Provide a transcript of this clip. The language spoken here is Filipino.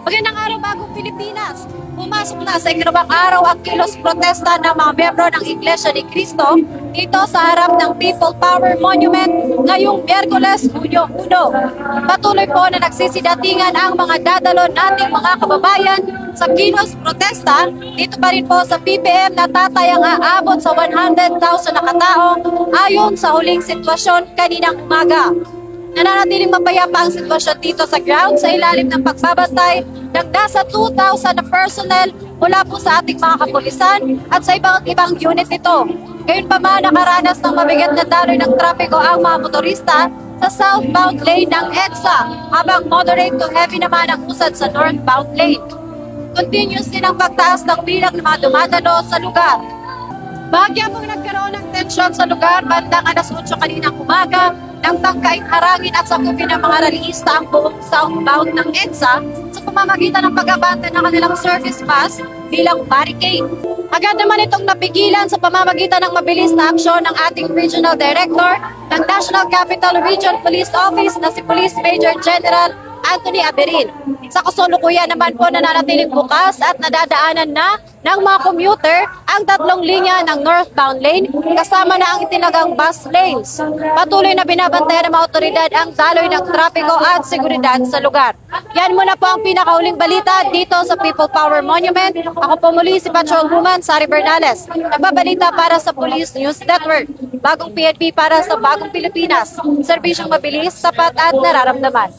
Magandang araw, Bagong Pilipinas! Pumasok na sa ikalawang araw ang kilos protesta ng mga miyembro ng Iglesia ni Cristo dito sa harap ng People Power Monument ngayong Miyerkules, Hunyo 1. Patuloy po na nagsisidatingan ang mga dadalo nating mga kababayan sa kilos protesta. Dito pa rin po sa PPM na tatayang aabot sa 100,000 na katao ayon sa huling sitwasyon kaninang umaga. Nananatiling mapayapa ang sitwasyon dito sa ground sa ilalim ng pagbabantay ng nasa 2,000 na personnel mula po sa ating mga kapulisan at sa ibang unit nito. Ngayon pa man nakaranas ng mabigat na daloy ng trapiko ang mga motorista sa southbound lane ng EDSA habang moderate to heavy naman ang usad sa northbound lane. Continuous din ang pagtaas ng bilang ng mga dumadalo sa lugar. Bahagya pong nagkaroon ng tensyon sa lugar bandang alas 8 kaninang umaga nang tangkaing harangin at sakupin ng mga rallyista ang buong southbound ng EDSA sa pamamagitan ng pag-abante ng kanilang service bus bilang barricade. Agad naman itong napigilan sa pamamagitan ng mabilis na aksyon ng ating Regional Director ng National Capital Region Police Office na si Police Major General Anthony Aberin. Sa kasalukuyan naman po nananatiling bukas at nadadaanan na ng mga commuter ang 3 linya ng northbound lane kasama na ang itinagang bus lanes. Patuloy na binabantayan ng mga otoridad ang daloy ng trapiko at seguridad sa lugar. Yan muna po ang pinakahuling balita dito sa People Power Monument. Ako po muli si Patrolwoman Sari Bernales. Nagbabalita para sa Police News Network. Bagong PNP para sa Bagong Pilipinas. Serbisyong mabilis, tapat at nararamdaman.